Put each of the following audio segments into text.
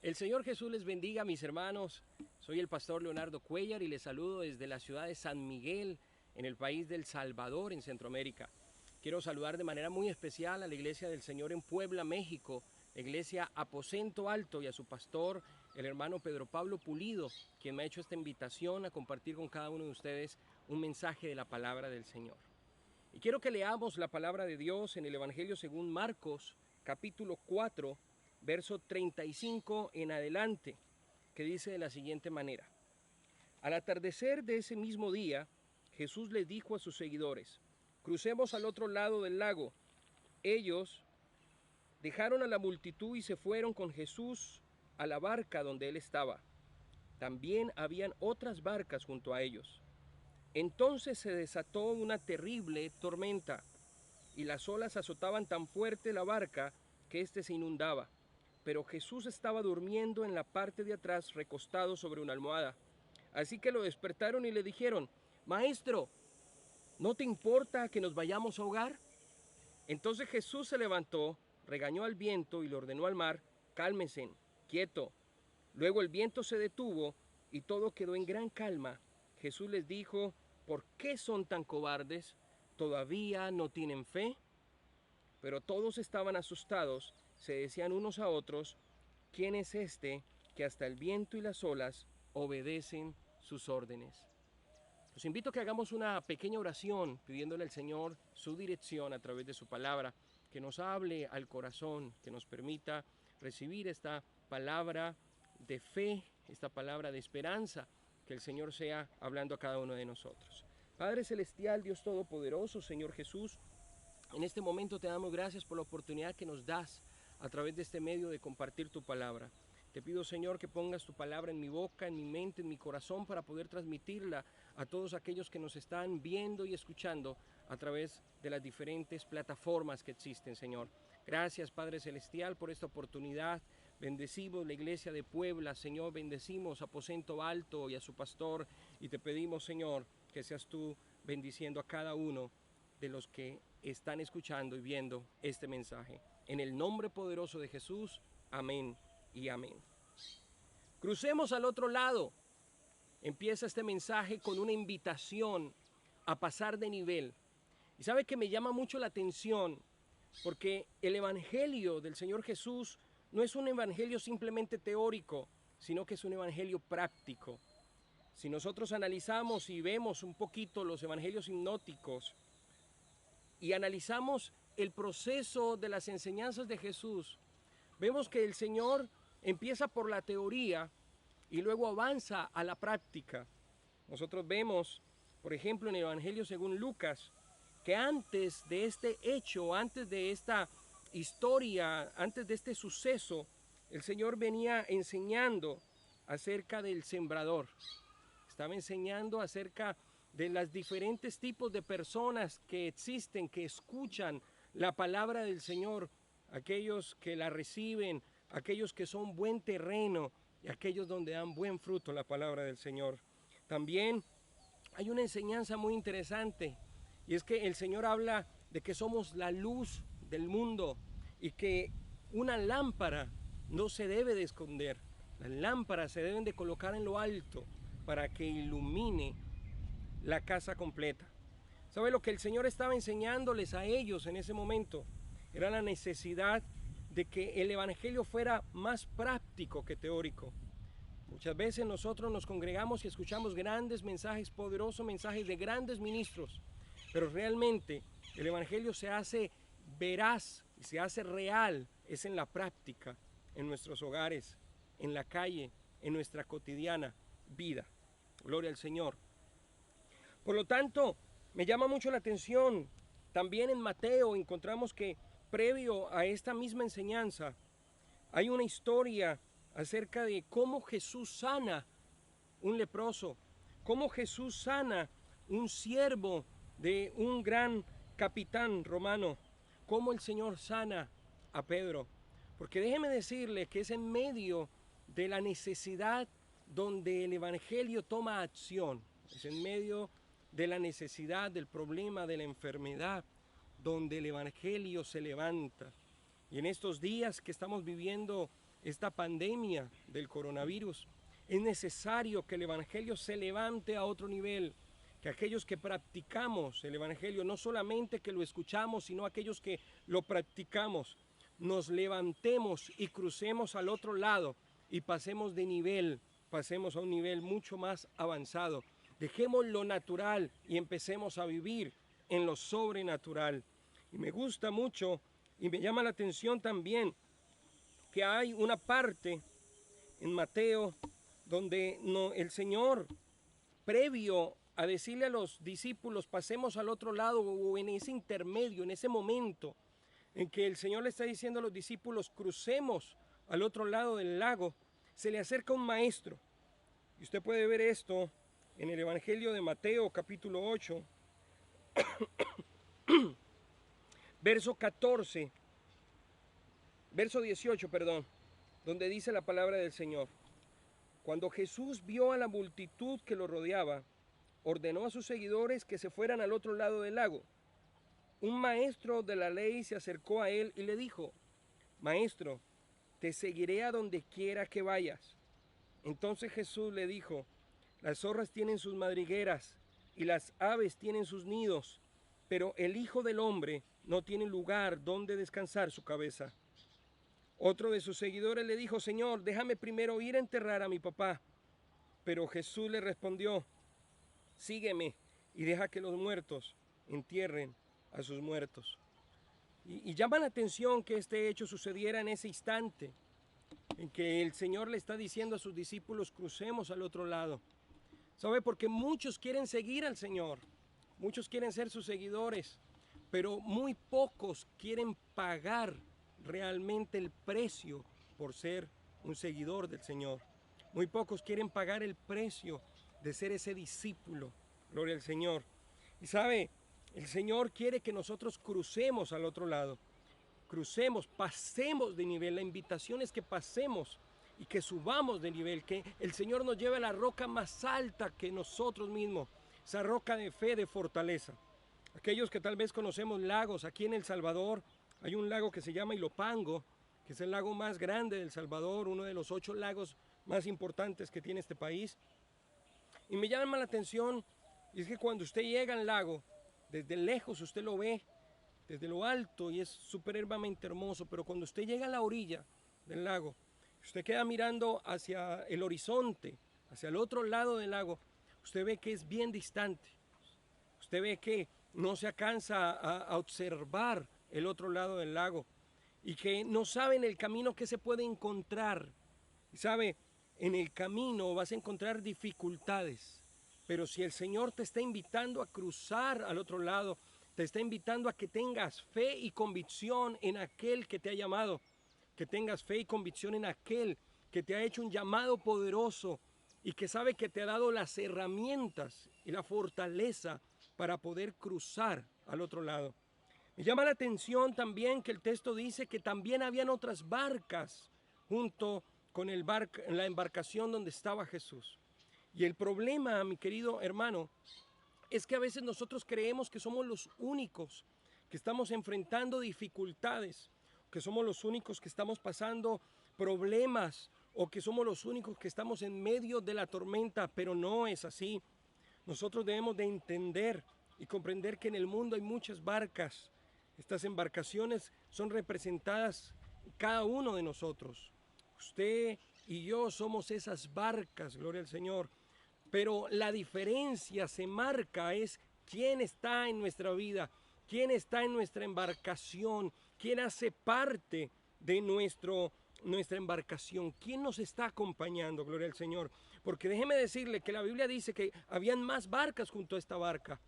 El Señor Jesús les bendiga, mis hermanos. Soy el pastor Leonardo Cuellar y les saludo desde la ciudad de San Miguel, en el país del Salvador, en Centroamérica. Quiero saludar de manera muy especial a la Iglesia del Señor en Puebla, México, la Iglesia Aposento Alto, y a su pastor, el hermano Pedro Pablo Pulido, quien me ha hecho esta invitación a compartir con cada uno de ustedes un mensaje de la palabra del Señor. Y quiero que leamos la palabra de Dios en el Evangelio según Marcos, capítulo 4, verso 35 en adelante, que dice de la siguiente manera: Al atardecer de ese mismo día, Jesús les dijo a sus seguidores: crucemos al otro lado del lago. Ellos dejaron a la multitud y se fueron con Jesús a la barca donde él estaba. También habían otras barcas junto a ellos. Entonces se desató una terrible tormenta, y las olas azotaban tan fuerte la barca que éste se inundaba. Pero Jesús estaba durmiendo en la parte de atrás, recostado sobre una almohada. Así que lo despertaron y le dijeron: Maestro, ¿no te importa que nos vayamos a ahogar? Entonces Jesús se levantó, regañó al viento y le ordenó al mar: cálmense, quieto. Luego el viento se detuvo y todo quedó en gran calma. Jesús les dijo: ¿por qué son tan cobardes? ¿Todavía no tienen fe? Pero todos estaban asustados, se decían unos a otros: ¿quién es este que hasta el viento y las olas obedecen sus órdenes? Los invito a que hagamos una pequeña oración pidiéndole al Señor su dirección a través de su palabra, que nos hable al corazón, que nos permita recibir esta palabra de fe, esta palabra de esperanza, que el Señor sea hablando a cada uno de nosotros. Padre Celestial, Dios Todopoderoso, Señor Jesús, en este momento te damos gracias por la oportunidad que nos das a través de este medio de compartir tu palabra. Te pido, Señor, que pongas tu palabra en mi boca, en mi mente, en mi corazón, para poder transmitirla a todos aquellos que nos están viendo y escuchando a través de las diferentes plataformas que existen, Señor. Gracias, Padre Celestial, por esta oportunidad. Bendecimos la iglesia de Puebla, Señor. Bendecimos a Aposento Alto y a su pastor. Y te pedimos, Señor, que seas tú bendiciendo a cada uno de los que están escuchando y viendo este mensaje. En el nombre poderoso de Jesús, amén y amén. Crucemos al otro lado. Empieza este mensaje con una invitación a pasar de nivel. Y sabe que me llama mucho la atención porque el evangelio del Señor Jesús no es un evangelio simplemente teórico, sino que es un evangelio práctico. Si nosotros analizamos y vemos un poquito los evangelios sinópticos y analizamos el proceso de las enseñanzas de Jesús, vemos que el Señor empieza por la teoría y luego avanza a la práctica. Nosotros vemos, por ejemplo, en el Evangelio según Lucas, que antes de este hecho, antes de esta historia, antes de este suceso, el Señor venía enseñando acerca del sembrador. Estaba enseñando acerca de los diferentes tipos de personas que existen, que escuchan la palabra del Señor, aquellos que la reciben, aquellos que son buen terreno y aquellos donde dan buen fruto la palabra del Señor. También hay una enseñanza muy interesante, y es que el Señor habla de que somos la luz del mundo y que una lámpara no se debe de esconder. Las lámparas se deben de colocar en lo alto para que ilumine la casa completa. ¿Sabe lo que el Señor estaba enseñándoles a ellos en ese momento? Era la necesidad de que el evangelio fuera más práctico que teórico. Muchas veces nosotros nos congregamos y escuchamos grandes mensajes, poderosos mensajes de grandes ministros, pero realmente el evangelio se hace veraz y se hace real, es en la práctica, en nuestros hogares, en la calle, en nuestra cotidiana vida. Gloria al Señor. Por lo tanto, me llama mucho la atención, también en Mateo encontramos que previo a esta misma enseñanza hay una historia acerca de cómo Jesús sana un leproso, cómo Jesús sana un siervo de un gran capitán romano, cómo el Señor sana a Pedro. Porque déjeme decirle que es en medio de la necesidad donde el evangelio toma acción, es en medio de la necesidad, del problema, de la enfermedad, donde el evangelio se levanta. Y en estos días que estamos viviendo esta pandemia del coronavirus. Es necesario que el Evangelio se levante a otro nivel, que aquellos que practicamos el Evangelio, no solamente que lo escuchamos, sino aquellos que lo practicamos, nos levantemos y crucemos al otro lado y pasemos de nivel, pasemos a un nivel mucho más avanzado. Dejemos lo natural y empecemos a vivir en lo sobrenatural. Y me gusta mucho y me llama la atención también que hay una parte en Mateo donde el Señor, previo a decirle a los discípulos pasemos al otro lado, o en ese intermedio, en ese momento en que el Señor le está diciendo a los discípulos crucemos al otro lado del lago, se le acerca un maestro. Y usted puede ver esto en el Evangelio de Mateo capítulo 8, verso 14, verso 18, perdón, donde dice la palabra del Señor. Cuando Jesús vio a la multitud que lo rodeaba, ordenó a sus seguidores que se fueran al otro lado del lago. Un maestro de la ley se acercó a él y le dijo, Maestro, te seguiré a donde quiera que vayas. Entonces Jesús le dijo, las zorras tienen sus madrigueras y las aves tienen sus nidos, pero el Hijo del Hombre no tiene lugar donde descansar su cabeza. Otro de sus seguidores le dijo, Señor, déjame primero ir a enterrar a mi papá. Pero Jesús le respondió, sígueme y deja que los muertos entierren a sus muertos. Y llama la atención que este hecho sucediera en ese instante, en que el Señor le está diciendo a sus discípulos, crucemos al otro lado. ¿Sabe? Porque muchos quieren seguir al Señor, muchos quieren ser sus seguidores, pero muy pocos quieren pagar realmente el precio por ser un seguidor del Señor. Muy pocos quieren pagar el precio de ser ese discípulo. Gloria al Señor. Y sabe, el Señor quiere que nosotros crucemos al otro lado. Crucemos, pasemos de nivel. La invitación es que pasemos y que subamos de nivel, que el Señor nos lleve a la roca más alta que nosotros mismos, esa roca de fe, de fortaleza. Aquellos que tal vez conocemos lagos, aquí en El Salvador hay un lago que se llama Ilopango, que es el lago más grande del Salvador, uno de los 8 lagos más importantes que tiene este país. Y me llama la atención, y es que cuando usted llega al lago, desde lejos usted lo ve, desde lo alto, y es supremamente hermoso, pero cuando usted llega a la orilla del lago, usted queda mirando hacia el horizonte, hacia el otro lado del lago, usted ve que es bien distante. Usted ve que no se alcanza a observar el otro lado del lago y que no sabe en el camino qué se puede encontrar. Y sabe, en el camino vas a encontrar dificultades, pero si el Señor te está invitando a cruzar al otro lado, te está invitando a que tengas fe y convicción en aquel que te ha llamado, que tengas fe y convicción en aquel que te ha hecho un llamado poderoso y que sabe que te ha dado las herramientas y la fortaleza para poder cruzar al otro lado. Me llama la atención también que el texto dice que también habían otras barcas junto con la embarcación donde estaba Jesús. Y el problema, mi querido hermano, es que a veces nosotros creemos que somos los únicos que estamos enfrentando dificultades, que somos los únicos que estamos pasando problemas o que somos los únicos que estamos en medio de la tormenta, pero no es así. Nosotros debemos de entender y comprender que en el mundo hay muchas barcas. Estas embarcaciones son representadas en cada uno de nosotros. Usted y yo somos esas barcas, gloria al Señor. Pero la diferencia se marca es quién está en nuestra vida, quién está en nuestra embarcación, quién hace parte de nuestra embarcación, quién nos está acompañando, gloria al Señor. Porque déjeme decirle que la Biblia dice que habían más barcas junto a esta barca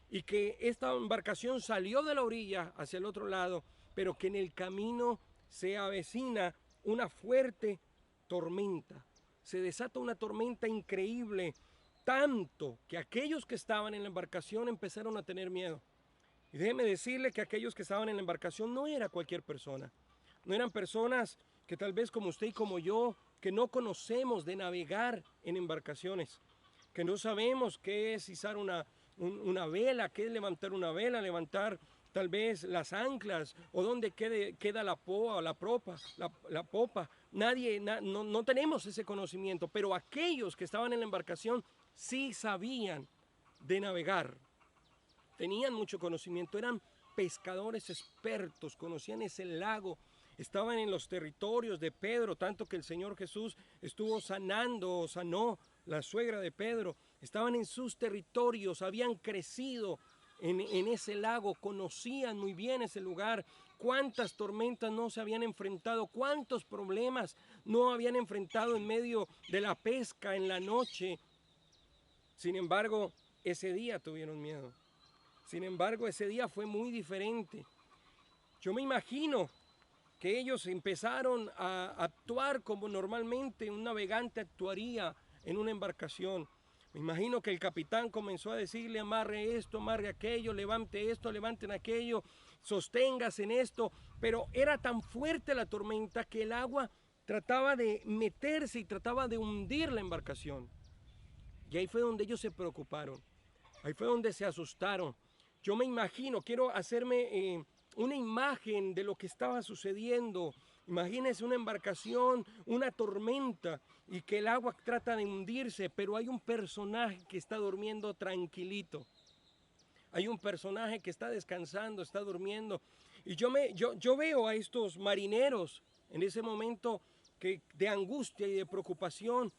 y que esta embarcación salió de la orilla hacia el otro lado, pero que en el camino se avecina una fuerte tormenta. Se desata una tormenta increíble, tanto que aquellos que estaban en la embarcación empezaron a tener miedo. Y déjeme decirle que aquellos que estaban en la embarcación no era cualquier persona. No eran personas que tal vez como usted y como yo, que no conocemos de navegar en embarcaciones, que no sabemos qué es izar una vela, qué es levantar una vela, levantar tal vez las anclas, o dónde queda la popa o la popa. No tenemos ese conocimiento, pero aquellos que estaban en la embarcación sí sabían de navegar, tenían mucho conocimiento, eran pescadores expertos, conocían ese lago, estaban en los territorios de Pedro, tanto que el Señor Jesús estuvo sanó la suegra de Pedro, estaban en sus territorios, habían crecido en ese lago, conocían muy bien ese lugar, cuántas tormentas no se habían enfrentado, cuántos problemas no habían enfrentado en medio de la pesca en la noche. Sin embargo, ese día tuvieron miedo. Sin embargo, ese día fue muy diferente. Yo me imagino que ellos empezaron a actuar como normalmente un navegante actuaría en una embarcación. Me imagino que el capitán comenzó a decirle: amarre esto, amarre aquello, levante esto, levanten aquello, sosténgase en esto. Pero era tan fuerte la tormenta que el agua trataba de meterse y trataba de hundir la embarcación. Y ahí fue donde ellos se preocuparon. Ahí fue donde se asustaron. Yo me imagino, quiero hacerme una imagen de lo que estaba sucediendo. Imagínense una embarcación, una tormenta y que el agua trata de hundirse, pero hay un personaje que está durmiendo tranquilito. Hay un personaje que está descansando, está durmiendo. Y yo veo a estos marineros en ese momento de angustia y de preocupación,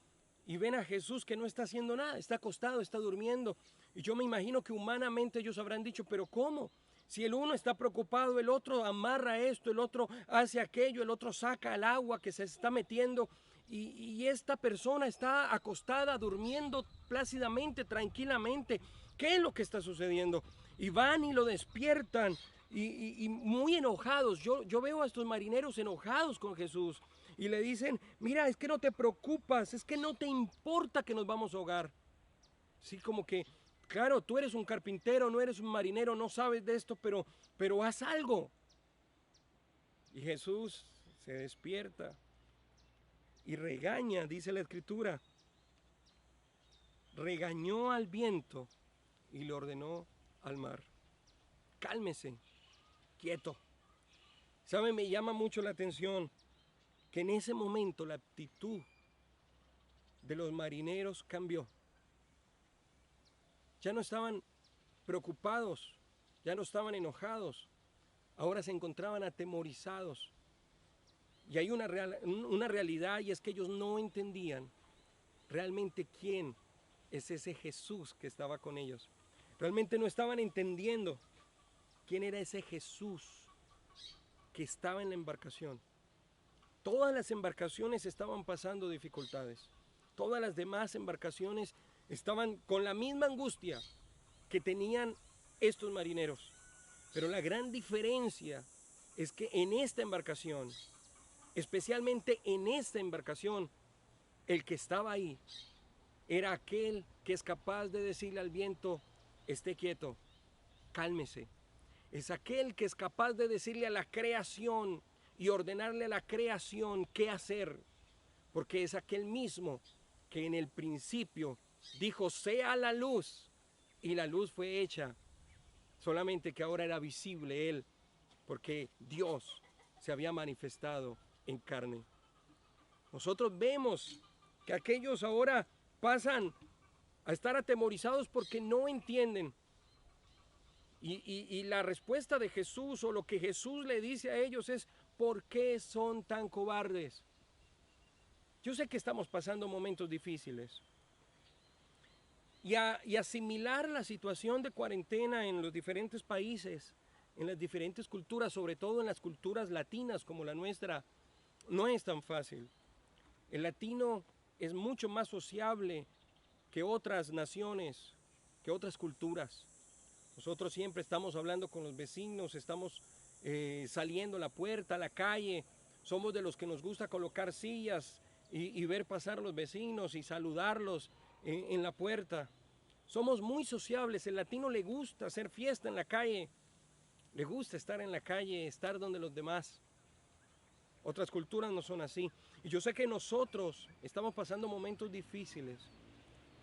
y ven a Jesús que no está haciendo nada, está acostado, está durmiendo. Y yo me imagino que humanamente ellos habrán dicho: pero ¿cómo? Si el uno está preocupado, el otro amarra esto, el otro hace aquello, el otro saca el agua que se está metiendo, y esta persona está acostada, durmiendo plácidamente, tranquilamente. ¿Qué es lo que está sucediendo? Y van y lo despiertan, y muy enojados. Yo veo a estos marineros enojados con Jesús, y le dicen: mira, es que no te preocupas, es que no te importa que nos vamos a ahogar. Sí, como que, claro, tú eres un carpintero, no eres un marinero, no sabes de esto, pero haz algo. Y Jesús se despierta y regaña, dice la Escritura. Regañó al viento y le ordenó al mar: cálmese, quieto. ¿Sabe? Me llama mucho la atención que en ese momento la actitud de los marineros cambió. Ya no estaban preocupados, ya no estaban enojados, ahora se encontraban atemorizados. Y hay una realidad, y es que ellos no entendían realmente quién es ese Jesús que estaba con ellos. Realmente no estaban entendiendo quién era ese Jesús que estaba en la embarcación. Todas las embarcaciones estaban pasando dificultades. Todas las demás embarcaciones estaban con la misma angustia que tenían estos marineros. Pero la gran diferencia es que en esta embarcación, especialmente en esta embarcación, el que estaba ahí era aquel que es capaz de decirle al viento: esté quieto, cálmese. Es aquel que es capaz de decirle a la creación y ordenarle a la creación qué hacer, porque es aquel mismo que en el principio dijo: sea la luz, y la luz fue hecha. Solamente que ahora era visible Él, porque Dios se había manifestado en carne. Nosotros vemos que aquellos ahora pasan a estar atemorizados porque no entienden. Y la respuesta de Jesús, o lo que Jesús le dice a ellos, es: ¿por qué son tan cobardes? Yo sé que estamos pasando momentos difíciles. Y asimilar la situación de cuarentena en los diferentes países, en las diferentes culturas, sobre todo en las culturas latinas como la nuestra, no es tan fácil. El latino es mucho más sociable que otras naciones, que otras culturas. Nosotros siempre estamos hablando con los vecinos, estamos saliendo a la puerta, a la calle. Somos de los que nos gusta colocar sillas y ver pasar a los vecinos y saludarlos en la puerta. Somos muy sociables. El latino le gusta hacer fiesta en la calle, le gusta estar en la calle, estar donde los demás. Otras culturas no son así. Y yo sé que nosotros estamos pasando momentos difíciles.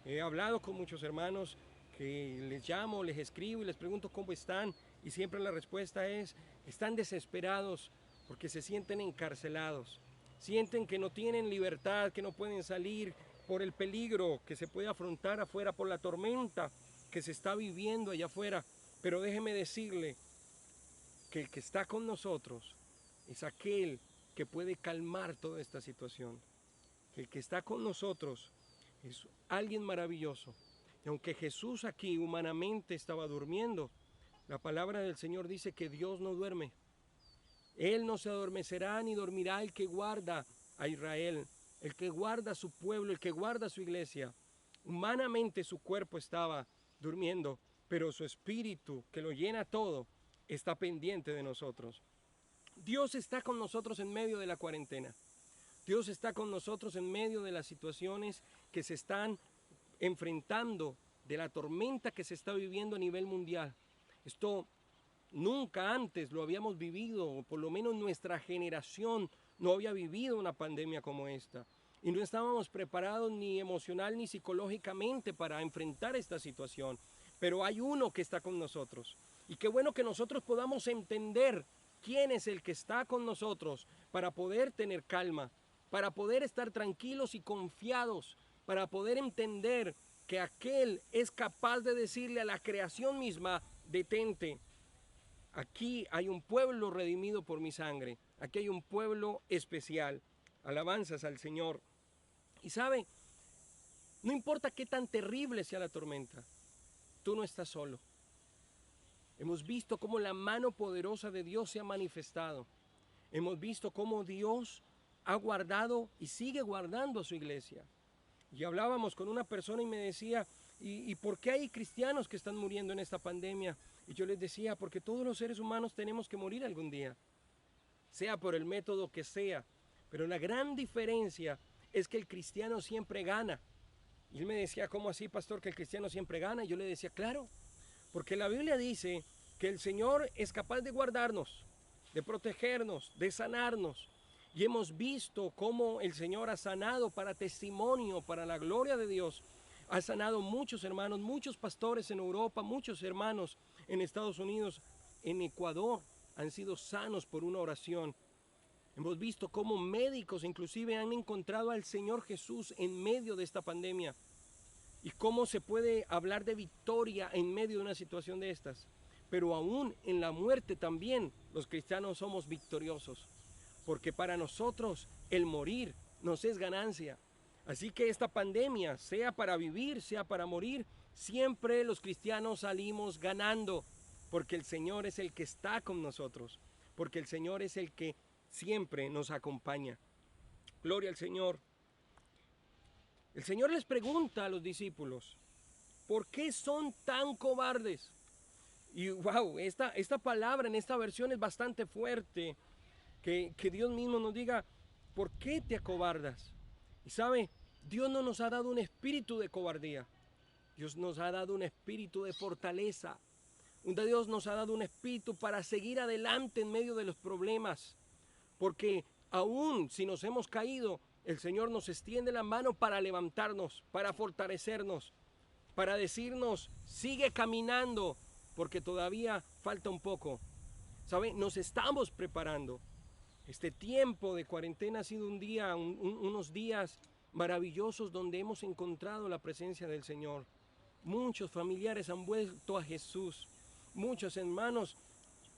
He hablado con muchos hermanos que les llamo, les escribo y les pregunto cómo están, Y siempre la respuesta es, están desesperados porque se sienten encarcelados. Sienten que no tienen libertad, que no pueden salir por el peligro que se puede afrontar afuera, por la tormenta que se está viviendo allá afuera. Pero déjeme decirle que el que está con nosotros es aquel que puede calmar toda esta situación. El que está con nosotros es alguien maravilloso. Y aunque Jesús aquí humanamente estaba durmiendo, la palabra del Señor dice que Dios no duerme. Él no se adormecerá ni dormirá el que guarda a Israel, el que guarda a su pueblo, el que guarda a su iglesia. Humanamente su cuerpo estaba durmiendo, pero su espíritu, que lo llena todo, está pendiente de nosotros. Dios está con nosotros en medio de la cuarentena. Dios está con nosotros en medio de las situaciones que se están enfrentando, de la tormenta que se está viviendo a nivel mundial. Esto nunca antes lo habíamos vivido, o por lo menos nuestra generación no había vivido una pandemia como esta. Y no estábamos preparados ni emocional ni psicológicamente para enfrentar esta situación. Pero hay uno que está con nosotros. Y qué bueno que nosotros podamos entender quién es el que está con nosotros para poder tener calma, para poder estar tranquilos y confiados, para poder entender que aquel es capaz de decirle a la creación misma, detente. Aquí hay un pueblo redimido por mi sangre. Aquí hay un pueblo especial. Alabanzas al Señor. Y sabe, no importa qué tan terrible sea la tormenta, tú no estás solo. Hemos visto cómo la mano poderosa de Dios se ha manifestado. Hemos visto cómo Dios ha guardado y sigue guardando a su iglesia. Y hablábamos con una persona y me decía, ¿y por qué hay cristianos que están muriendo en esta pandemia? Y yo les decía, porque todos los seres humanos tenemos que morir algún día, sea por el método que sea. Pero la gran diferencia es que el cristiano siempre gana. Y él me decía, ¿cómo así, pastor, que el cristiano siempre gana? Y yo le decía, claro, porque la Biblia dice que el Señor es capaz de guardarnos, de protegernos, de sanarnos. Y hemos visto cómo el Señor ha sanado para testimonio, para la gloria de Dios. Ha sanado muchos hermanos, muchos pastores en Europa, muchos hermanos en Estados Unidos, en Ecuador, han sido sanos por una oración. Hemos visto cómo médicos inclusive han encontrado al Señor Jesús en medio de esta pandemia. Y cómo se puede hablar de victoria en medio de una situación de estas. Pero aún en la muerte también los cristianos somos victoriosos. Porque para nosotros el morir nos es ganancia. Así que esta pandemia, sea para vivir, sea para morir, siempre los cristianos salimos ganando. Porque el Señor es el que está con nosotros. Porque el Señor es el que siempre nos acompaña. Gloria al Señor. El Señor les pregunta a los discípulos, ¿por qué son tan cobardes? Y wow, esta palabra en esta versión es bastante fuerte, que Dios mismo nos diga, ¿por qué te acobardas? Y sabe, Dios no nos ha dado un espíritu de cobardía, Dios nos ha dado un espíritu de fortaleza, Dios nos ha dado un espíritu para seguir adelante en medio de los problemas, porque aún si nos hemos caído, el Señor nos extiende la mano para levantarnos, para fortalecernos, para decirnos, sigue caminando, porque todavía falta un poco. ¿Sabe? Nos estamos preparando. Este tiempo de cuarentena ha sido unos días maravillosos donde hemos encontrado la presencia del Señor. Muchos familiares han vuelto a Jesús. Muchos hermanos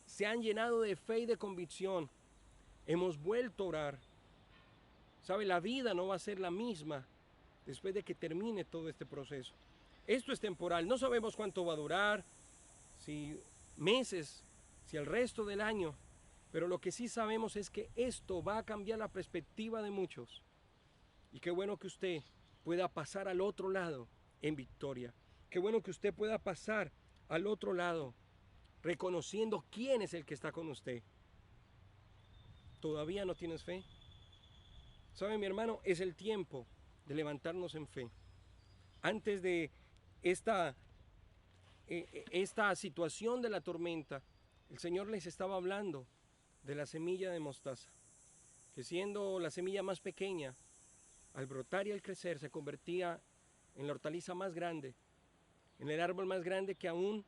se han llenado de fe y de convicción. Hemos vuelto a orar. ¿Sabe? La vida no va a ser la misma después de que termine todo este proceso. Esto es temporal, no sabemos cuánto va a durar, si meses, si el resto del año, pero lo que sí sabemos es que esto va a cambiar la perspectiva de muchos. Y qué bueno que usted pueda pasar al otro lado en victoria. Qué bueno que usted pueda pasar al otro lado reconociendo quién es el que está con usted. ¿Todavía no tienes fe? ¿Sabe, mi hermano? Es el tiempo de levantarnos en fe. Antes de esta situación de la tormenta, el Señor les estaba hablando de la semilla de mostaza, que siendo la semilla más pequeña, al brotar y al crecer se convertía en la hortaliza más grande, en el árbol más grande que aún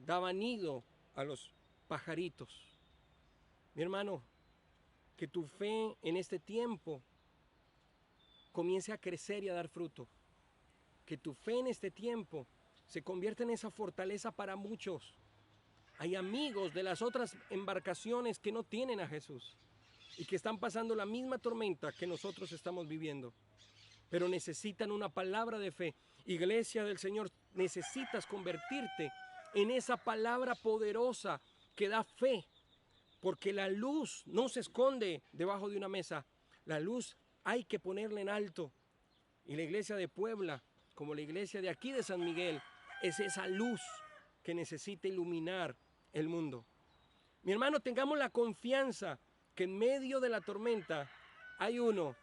daba nido a los pajaritos. Mi hermano, que tu fe en este tiempo comience a crecer y a dar fruto. Que tu fe en este tiempo se convierta en esa fortaleza para muchos. Hay amigos de las otras embarcaciones que no tienen a Jesús y que están pasando la misma tormenta que nosotros estamos viviendo, pero necesitan una palabra de fe. Iglesia del Señor, necesitas convertirte en esa palabra poderosa que da fe, porque la luz no se esconde debajo de una mesa, la luz hay que ponerla en alto. Y la iglesia de Puebla, como la iglesia de aquí de San Miguel, es esa luz que necesita iluminar el mundo. Mi hermano, tengamos la confianza que en medio de la tormenta hay uno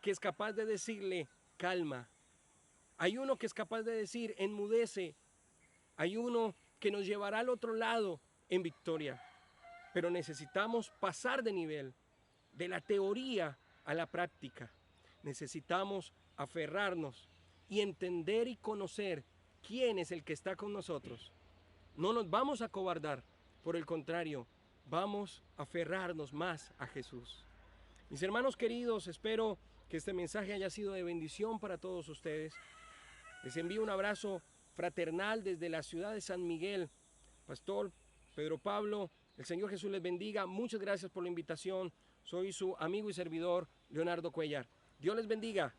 que es capaz de decirle calma. Hay uno que es capaz de decir enmudece. Hay uno que nos llevará al otro lado en victoria. Pero necesitamos pasar de nivel, de la teoría a la práctica. Necesitamos aferrarnos y entender y conocer quién es el que está con nosotros. No nos vamos a acobardar, por el contrario, vamos a aferrarnos más a Jesús. Mis hermanos queridos, espero que este mensaje haya sido de bendición para todos ustedes. Les envío un abrazo fraternal desde la ciudad de San Miguel. Pastor Pedro Pablo, el Señor Jesús les bendiga. Muchas gracias por la invitación. Soy su amigo y servidor, Leonardo Cuellar. Dios les bendiga.